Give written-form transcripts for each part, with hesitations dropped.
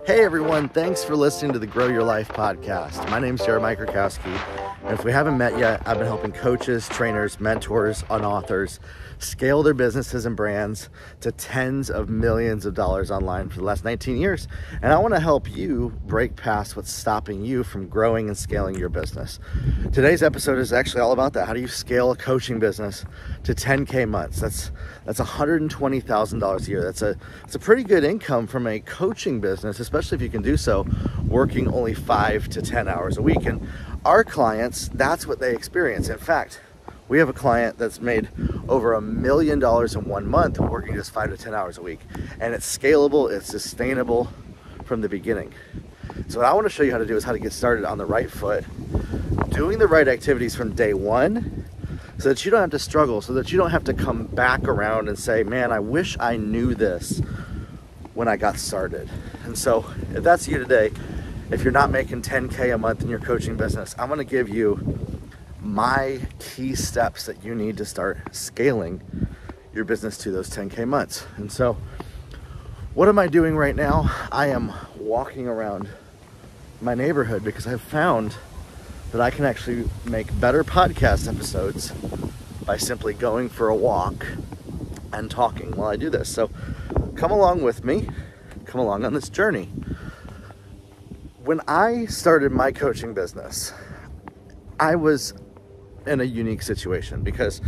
Hey everyone, thanks for listening to the Grow Your Life podcast. My name is Jeremiah Krakowski, and if we haven't met yet, I've been helping coaches, trainers, mentors, and authors scale their businesses and brands to tens of millions of dollars online for the last 19 years. And I want to help you break past what's stopping you from growing and scaling your business. Today's episode is actually all about that. How do you scale a coaching business to 10K months? That's $120,000 a year. That's a pretty good income from a coaching business, especially if you can do so working only 5 to 10 hours a week. And our clients, that's what they experience. In fact, we have a client that's made over $1 million in 1 month working just 5 to 10 hours a week. And it's scalable, it's sustainable from the beginning. So what I want to show you how to do is how to get started on the right foot, doing the right activities from day one, so that you don't have to struggle, so that you don't have to come back around and say, man, I wish I knew this when I got started. And so if that's you today, if you're not making 10K a month in your coaching business, I'm going to give you my key steps that you need to start scaling your business to those 10K months. And so what am I doing right now? I am walking around my neighborhood because I've found that I can actually make better podcast episodes by simply going for a walk and talking while I do this. So come along with me, come along on this journey. When I started my coaching business, I was in a unique situation because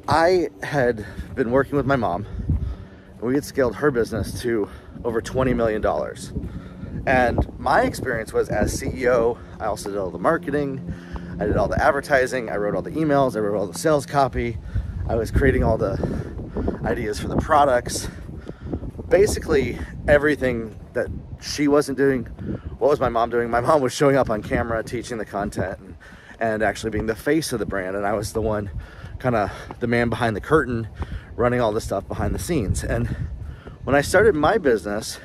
I had been working with my mom and we had scaled her business to over $20 million. And my experience was as CEO, I also did all the marketing, I did all the advertising, I wrote all the emails, I wrote all the sales copy, I was creating all the ideas for the products. Basically everything that she wasn't doing, what was my mom doing? My mom was showing up on camera, teaching the content and actually being the face of the brand. And I was the one, kind of the man behind the curtain, running all the stuff behind the scenes. And when I started my business,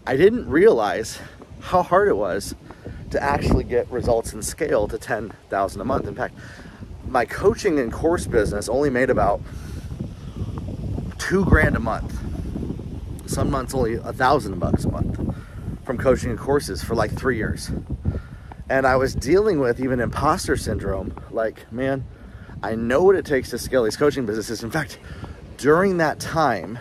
I didn't realize how hard it was to actually get results and scale to 10,000 a month. In fact, my coaching and course business only made about $2,000 a month. Some months only $1,000 a month from coaching and courses for like 3 years. And I was dealing with even imposter syndrome. Like, man, I know what it takes to scale these coaching businesses. In fact, during that time,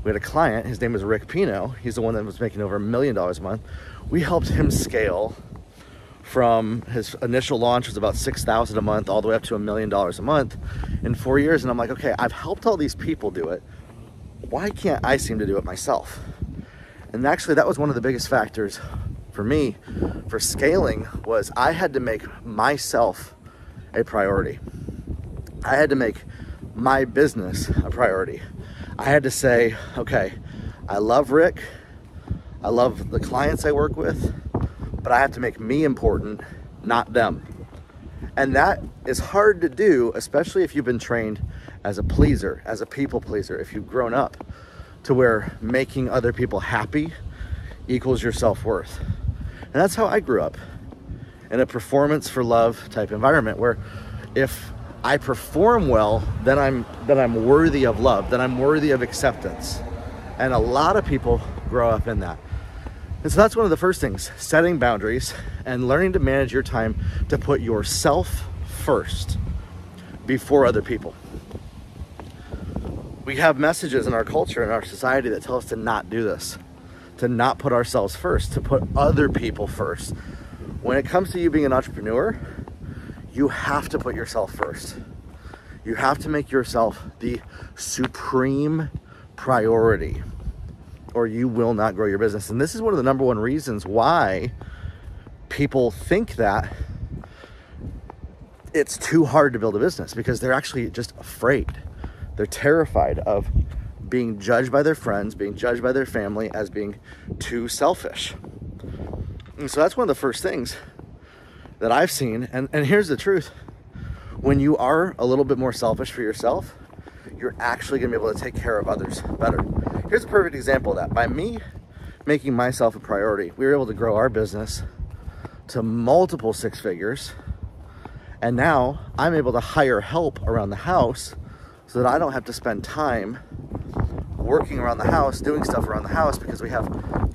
we had a client, his name was Rick Pino. He's the one that was making over $1 million a month. We helped him scale from his initial launch was about $6,000 a month all the way up to $1 million a month in 4 years. And I'm like, okay, I've helped all these people do it. Why can't I seem to do it myself? And actually that was one of the biggest factors for me for scaling was I had to make myself a priority. I had to make my business a priority. I had to say, okay, I love Rick. I love the clients I work with, but I have to make me important, not them. And that is hard to do, especially if you've been trained as a pleaser, as a people pleaser, if you've grown up to where making other people happy equals your self-worth. And that's how I grew up, in a performance for love type environment where if I perform well, then I'm worthy of love, then I'm worthy of acceptance. And a lot of people grow up in that. And so that's one of the first things, setting boundaries and learning to manage your time to put yourself first before other people. We have messages in our culture, in our society that tell us to not do this, to not put ourselves first, to put other people first. When it comes to you being an entrepreneur, you have to put yourself first. You have to make yourself the supreme priority, or you will not grow your business. And this is one of the number one reasons why people think that it's too hard to build a business, because they're actually just afraid. They're terrified of being judged by their friends, being judged by their family as being too selfish. And so that's one of the first things that I've seen. And here's the truth. When you are a little bit more selfish for yourself, you're actually gonna be able to take care of others better. Here's a perfect example of that. By me making myself a priority, we were able to grow our business to multiple six figures. And now I'm able to hire help around the house so that I don't have to spend time working around the house, doing stuff around the house, because we have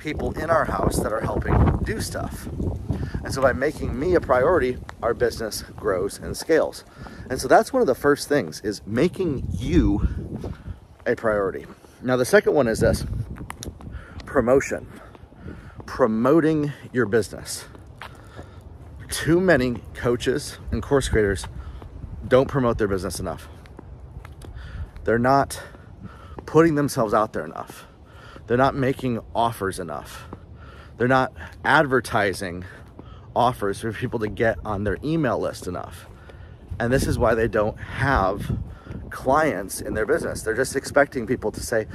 people in our house that are helping do stuff. And so by making me a priority, our business grows and scales. And so that's one of the first things, is making you a priority. Now, the second one is this: promotion. Promoting your business. Too many coaches and course creators don't promote their business enough. They're not putting themselves out there enough. They're not making offers enough. They're not advertising offers for people to get on their email list enough. And this is why they don't have clients in their business. They're just expecting people to say,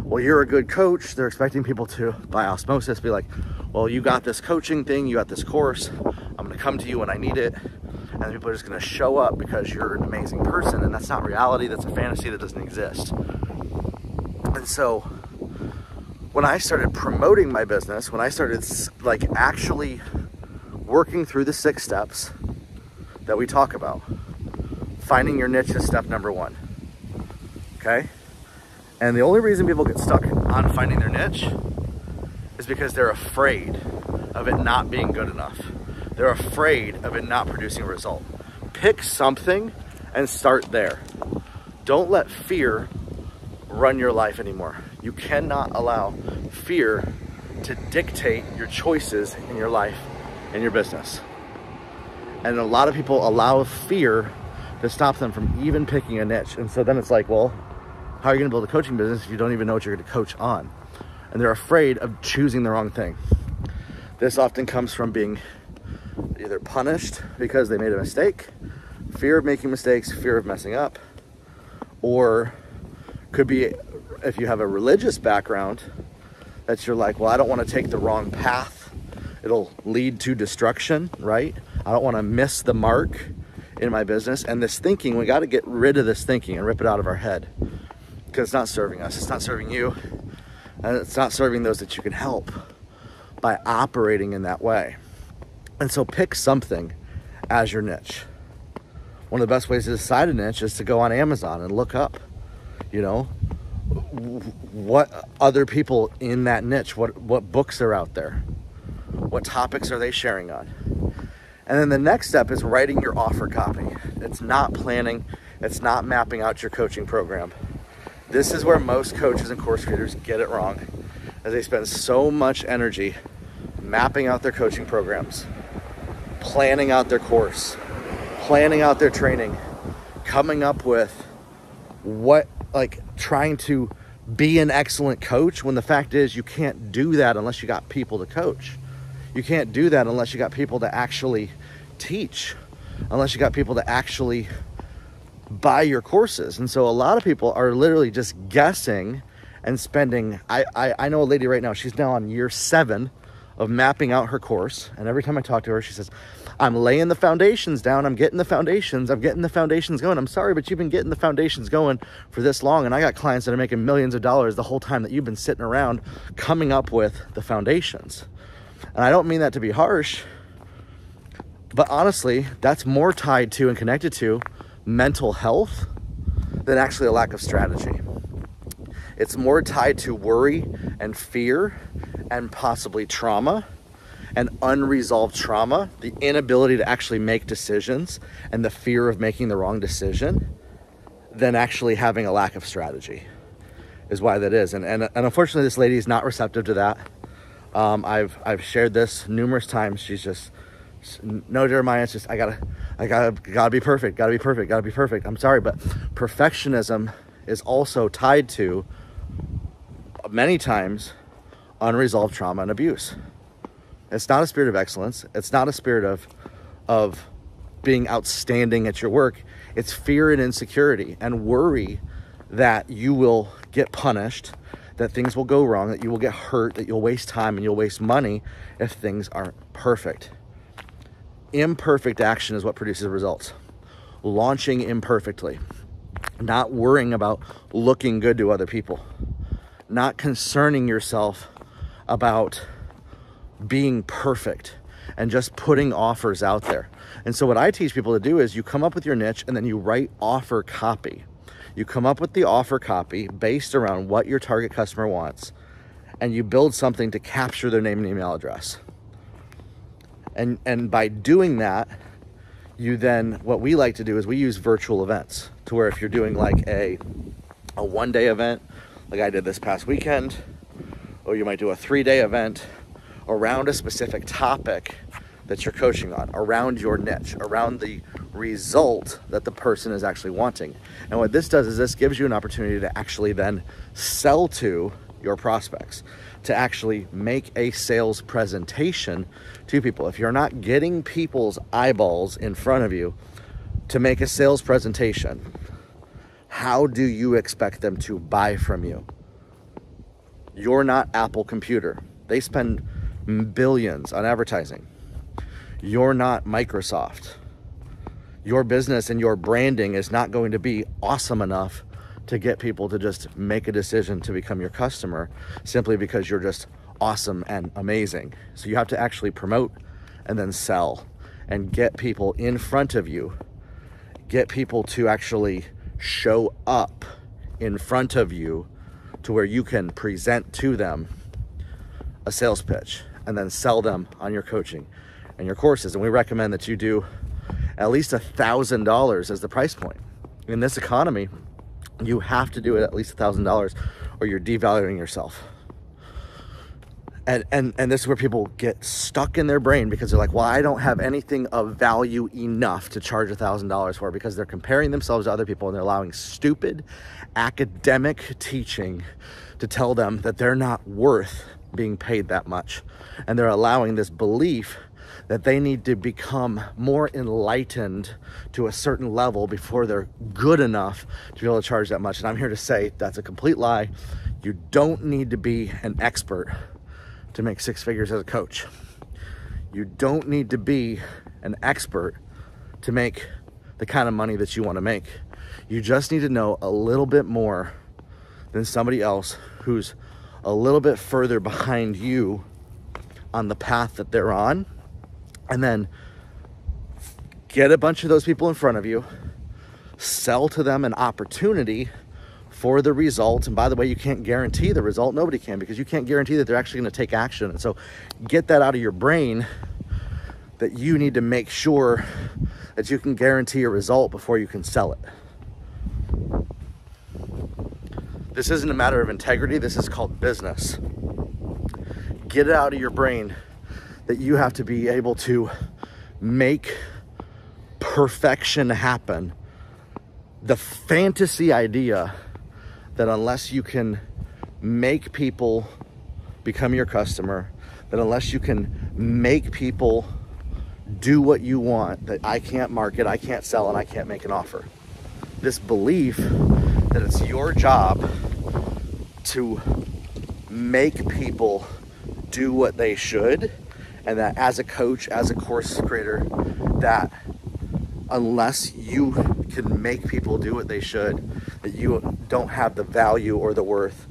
well, you're a good coach. They're expecting people to, by osmosis, be like, well, you got this coaching thing, you got this course, I'm gonna come to you when I need it. And people are just gonna show up because you're an amazing person. And that's not reality, that's a fantasy that doesn't exist. And so when I started promoting my business, when I started like actually working through the 6 steps that we talk about, finding your niche is step number 1, okay? And the only reason people get stuck on finding their niche is because they're afraid of it not being good enough. They're afraid of it not producing a result. Pick something and start there. Don't let fear run your life anymore. You cannot allow fear to dictate your choices in your life and your business. And a lot of people allow fear to stop them from even picking a niche. And so then it's like, well, how are you gonna build a coaching business if you don't even know what you're gonna coach on? And they're afraid of choosing the wrong thing. This often comes from being either punished because they made a mistake, fear of making mistakes, fear of messing up, or could be if you have a religious background that you're like, well, I don't want to take the wrong path. It'll lead to destruction, right? I don't want to miss the mark in my business. And this thinking, we got to get rid of this thinking and rip it out of our head, because it's not serving us. It's not serving you. And it's not serving those that you can help by operating in that way. And so pick something as your niche. One of the best ways to decide a niche is to go on Amazon and look up, you know, what other people in that niche, what books are out there, what topics are they sharing on. And then the next step is writing your offer copy. It's not planning, it's not mapping out your coaching program. This is where most coaches and course creators get it wrong, as they spend so much energy mapping out their coaching programs, planning out their course, planning out their training, coming up with what, like trying to be an excellent coach, when the fact is you can't do that unless you got people to coach. You can't do that unless you got people to actually teach, unless you got people to actually buy your courses. And so a lot of people are literally just guessing and spending, I know a lady right now, she's now on year 7 of mapping out her course. And every time I talk to her, she says, I'm laying the foundations down. I'm getting the foundations going. I'm sorry, but you've been getting the foundations going for this long. And I got clients that are making millions of dollars the whole time that you've been sitting around coming up with the foundations. And I don't mean that to be harsh, but honestly, that's more tied to and connected to mental health than actually a lack of strategy. It's more tied to worry and fear and possibly trauma and unresolved trauma, the inability to actually make decisions and the fear of making the wrong decision, than actually having a lack of strategy, is why that is. And unfortunately, this lady is not receptive to that. I've shared this numerous times. She's just, no, Jeremiah, it's just, I gotta be perfect, gotta be perfect. I'm sorry, but perfectionism is also tied to, many times, unresolved trauma and abuse. It's not a spirit of excellence. It's not a spirit of being outstanding at your work. It's fear and insecurity and worry that you will get punished, that things will go wrong, that you will get hurt, that you'll waste time and you'll waste money if things aren't perfect. Imperfect action is what produces results. Launching imperfectly, not worrying about looking good to other people, not concerning yourself about being perfect and just putting offers out there. And so what I teach people to do is you come up with your niche and then you write offer copy. You come up with the offer copy based around what your target customer wants. and you build something to capture their name and email address. And by doing that, you then, what we like to do is we use virtual events to where if you're doing like a one-day event, like I did this past weekend, or you might do a 3-day event around a specific topic that you're coaching on, around your niche, around the result that the person is actually wanting. And what this does is this gives you an opportunity to actually then sell to your prospects, to actually make a sales presentation to people. If you're not getting people's eyeballs in front of you to make a sales presentation, how do you expect them to buy from you? You're not Apple Computer. They spend billions on advertising. You're not Microsoft. Your business and your branding is not going to be awesome enough to get people to just make a decision to become your customer simply because you're just awesome and amazing. So you have to actually promote and then sell and get people in front of you, get people to actually show up in front of you to where you can present to them a sales pitch and then sell them on your coaching and your courses. And we recommend that you do at least $1,000 as the price point. In this economy, you have to do it at least $1,000 or you're devaluing yourself. And this is where people get stuck in their brain because they're like, well, I don't have anything of value enough to charge $1,000 for, because they're comparing themselves to other people and they're allowing stupid academic teaching to tell them that they're not worth being paid that much. And they're allowing this belief that they need to become more enlightened to a certain level before they're good enough to be able to charge that much. And I'm here to say that's a complete lie. You don't need to be an expert to make 6 figures as a coach. You don't need to be an expert to make the kind of money that you want to make. You just need to know a little bit more than somebody else who's a little bit further behind you on the path that they're on, and then get a bunch of those people in front of you, sell to them an opportunity for the result. And by the way, you can't guarantee the result. Nobody can, because you can't guarantee that they're actually going to take action. And so get that out of your brain, that you need to make sure that you can guarantee a result before you can sell it. This isn't a matter of integrity. This is called business. Get it out of your brain that you have to be able to make perfection happen. The fantasy idea that unless you can make people become your customer, that unless you can make people do what you want, that I can't market, I can't sell, and I can't make an offer. This belief that it's your job to make people do what they should, and that as a coach, as a course creator, that unless you can make people do what they should, that you don't have the value or the worth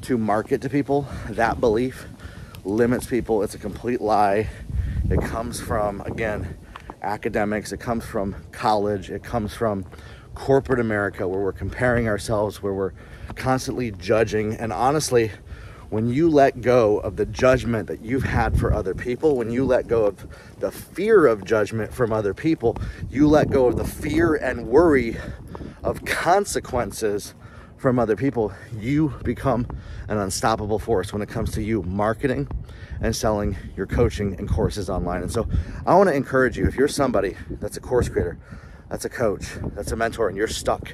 to market to people. That belief limits people. It's a complete lie. It comes from, again, academics. It comes from college. It comes from corporate America, where we're comparing ourselves, where we're constantly judging. And honestly, when you let go of the judgment that you've had for other people, when you let go of the fear of judgment from other people, you let go of the fear and worry of consequences from other people, you become an unstoppable force when it comes to you marketing and selling your coaching and courses online. And so I want to encourage you, if you're somebody that's a course creator, that's a coach, that's a mentor, and you're stuck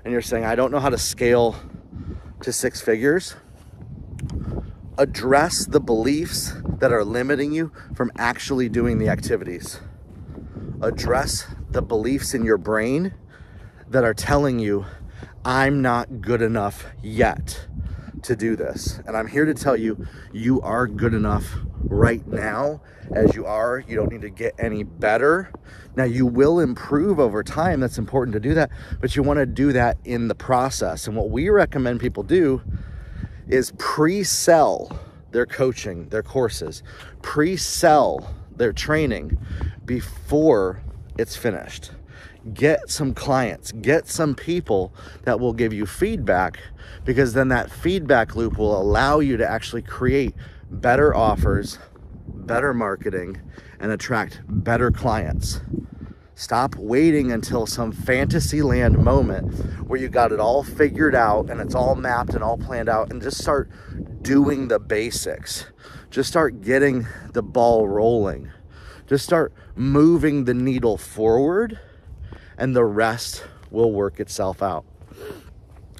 and you're saying, I don't know how to scale to 6 figures, address the beliefs that are limiting you from actually doing the activities. Address the beliefs in your brain that are telling you, I'm not good enough yet to do this. And I'm here to tell you, you are good enough right now as you are. You don't need to get any better. Now, you will improve over time. That's important to do that, but you want to do that in the process. And what we recommend people do is pre-sell their coaching, their courses, pre-sell their training before it's finished. get some clients, get some people that will give you feedback, because then that feedback loop will allow you to actually create better offers, better marketing, and attract better clients. Stop waiting until some fantasy land moment where you got it all figured out and it's all mapped and all planned out, and just start doing the basics. Just start getting the ball rolling. Just start moving the needle forward, and the rest will work itself out.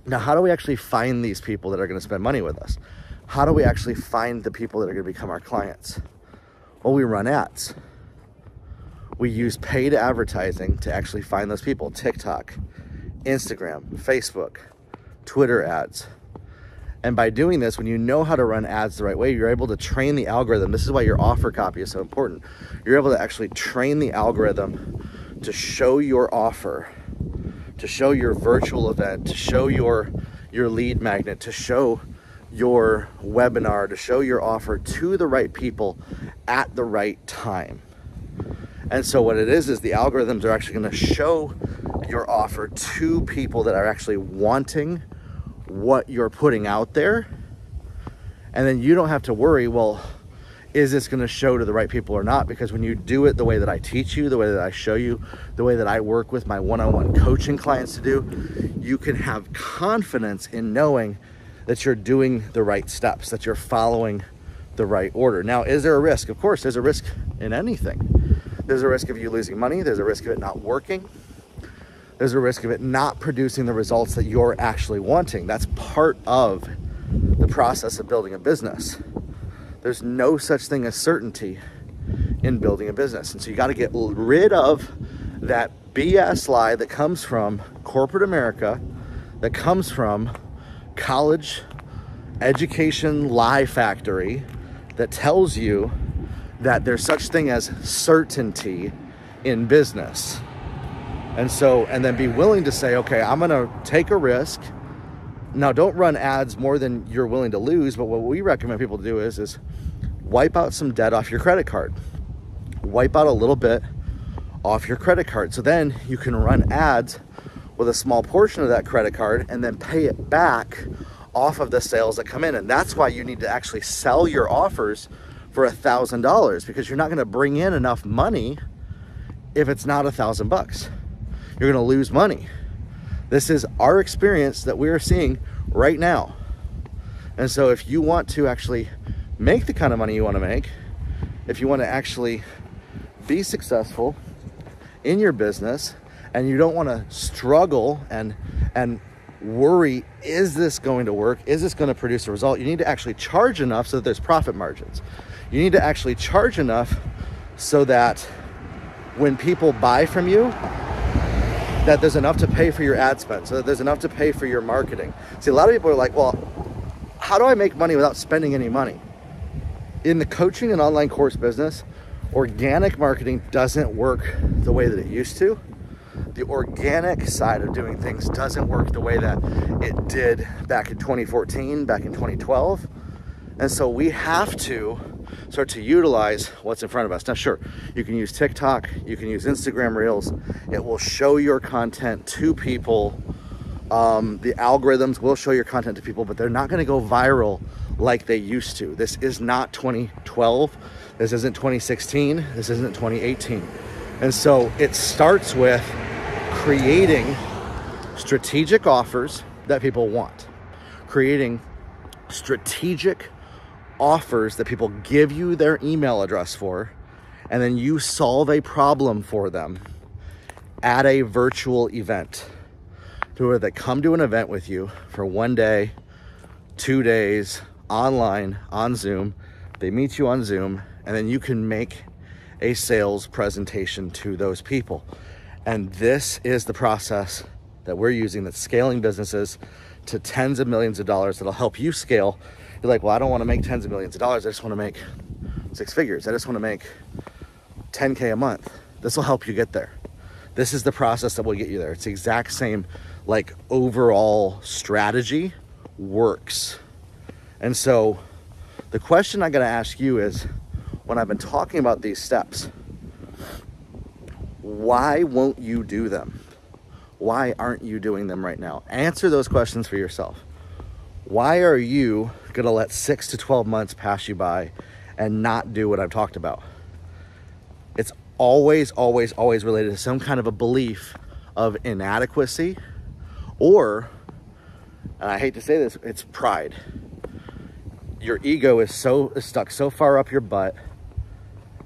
Now, how do we actually find these people that are going to spend money with us? How do we actually find the people that are going to become our clients? Well, we run ads. We use paid advertising to actually find those people. TikTok, Instagram, Facebook, Twitter ads. And by doing this, when you know how to run ads the right way, you're able to train the algorithm. This is why your offer copy is so important. You're able to actually train the algorithm to show your offer, to show your virtual event, to show your lead magnet, to show your webinar, to show your offer to the right people at the right time. And so what it is the algorithms are actually going to show your offer to people that are actually wanting what you're putting out there. And then you don't have to worry, well, is this going to show to the right people or not? Because when you do it the way that I teach you, the way that I show you, the way that I work with my one-on-one coaching clients to do, you can have confidence in knowing that you're doing the right steps, that you're following the right order. Now, is there a risk? Of course, there's a risk in anything. There's a risk of you losing money. There's a risk of it not working. There's a risk of it not producing the results that you're actually wanting. That's part of the process of building a business. There's no such thing as certainty in building a business. And so you got to get rid of that BS lie that comes from corporate America, that comes from college education lie factory, that tells you that there's such thing as certainty in business. And then be willing to say, okay, I'm gonna take a risk. Now, don't run ads more than you're willing to lose, but what we recommend people to do is wipe out some debt off your credit card. Wipe out a little bit off your credit card. So then you can run ads with a small portion of that credit card and then pay it back off of the sales that come in. And that's why you need to actually sell your offers for $1,000, because you're not going to bring in enough money if it's not $1,000. You're going to lose money. This is our experience that we are seeing right now. And so if you want to actually make the kind of money you want to make, if you want to actually be successful in your business, and you don't want to struggle and worry, is this going to work? Is this going to produce a result? You need to actually charge enough so that there's profit margins. You need to actually charge enough so that when people buy from you, that there's enough to pay for your ad spend, so that there's enough to pay for your marketing. See, a lot of people are like, well, how do I make money without spending any money? In the coaching and online course business, organic marketing doesn't work the way that it used to. The organic side of doing things doesn't work the way that it did back in 2014, back in 2012. And so we have to start to utilize what's in front of us. Now, sure, you can use TikTok, you can use Instagram Reels. It will show your content to people. The algorithms will show your content to people, but they're not going to go viral like they used to. This is not 2012. This isn't 2016. This isn't 2018. And so it starts with creating strategic offers that people want, creating strategic offers that people give you their email address for, and then you solve a problem for them at a virtual event, to where they come to an event with you for 1 day, 2 days, online, on Zoom. They meet you on Zoom, and then you can make a sales presentation to those people. And this is the process that we're using that's scaling businesses to tens of millions of dollars that'll help you scale. You're like, well, I don't want to make tens of millions of dollars. I just want to make 6 figures. I just want to make 10K a month. This will help you get there. This is the process that will get you there. It's the exact same, like, overall strategy works. And so the question I got to ask you is, when I've been talking about these steps, Why won't you do them? Why aren't you doing them right now? Answer those questions for yourself. Why are you gonna let 6 to 12 months pass you by and not do what I've talked about? It's always related to some kind of a belief of inadequacy, or, and I hate to say this, it's pride. Your ego is stuck so far up your butt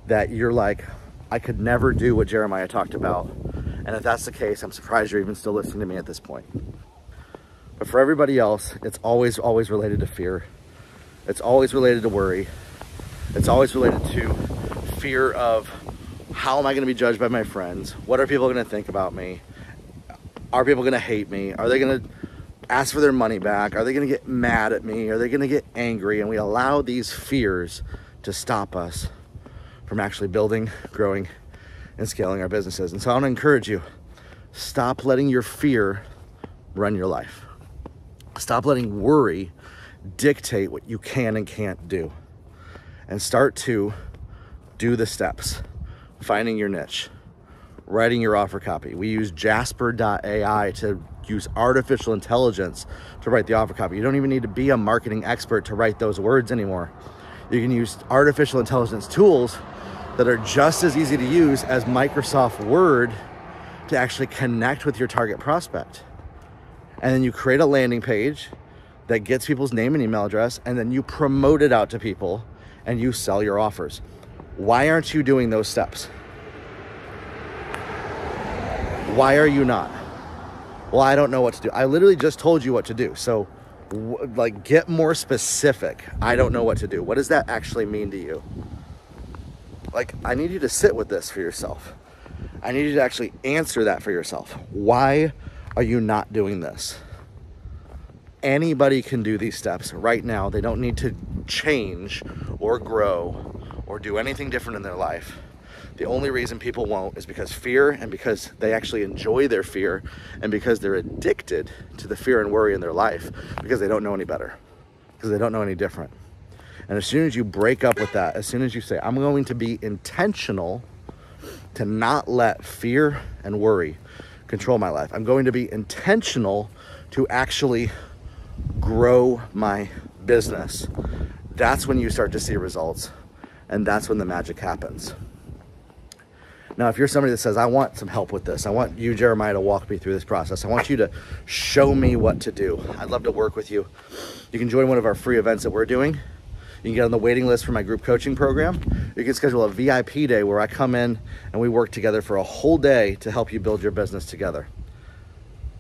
that you're like, I could never do what Jeremiah talked about. And if that's the case, I'm surprised you're even still listening to me at this point. But for everybody else, it's always related to fear. It's always related to worry. It's always related to fear of, how am I going to be judged by my friends? What are people going to think about me? Are people going to hate me? Are they going to ask for their money back? Are they going to get mad at me? Are they going to get angry? And we allow these fears to stop us from actually building, growing, and scaling our businesses. And so I want to encourage you, stop letting your fear run your life. Stop letting worry dictate what you can and can't do. And start to do the steps. Finding your niche, writing your offer copy. We use Jasper.ai to use artificial intelligence to write the offer copy. You don't even need to be a marketing expert to write those words anymore. You can use artificial intelligence tools that are just as easy to use as Microsoft Word to actually connect with your target prospect. And then you create a landing page that gets people's name and email address, and then you promote it out to people and you sell your offers. Why aren't you doing those steps? Why are you not? Well, I don't know what to do. I literally just told you what to do. So like, get more specific. I don't know what to do. What does that actually mean to you? Like, I need you to sit with this for yourself. I need you to actually answer that for yourself. Why are you not doing this? Anybody can do these steps right now. They don't need to change or grow or do anything different in their life. The only reason people won't is because fear, and because they actually enjoy their fear, and because they're addicted to the fear and worry in their life, because they don't know any better, because they don't know any different. And as soon as you break up with that, as soon as you say, I'm going to be intentional to not let fear and worry control my life. I'm going to be intentional to actually grow my business. That's when you start to see results, and that's when the magic happens. Now, if you're somebody that says, I want some help with this, I want you, Jeremiah, to walk me through this process. I want you to show me what to do. I'd love to work with you. You can join one of our free events that we're doing. You can get on the waiting list for my group coaching program. You can schedule a VIP day where I come in and we work together for a whole day to help you build your business together.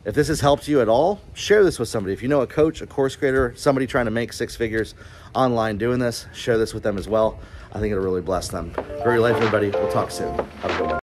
If this has helped you at all, share this with somebody. If you know a coach, a course creator, somebody trying to make 6 figures online doing this, share this with them as well. I think it'll really bless them. Grow your life, everybody. We'll talk soon. Have a good one.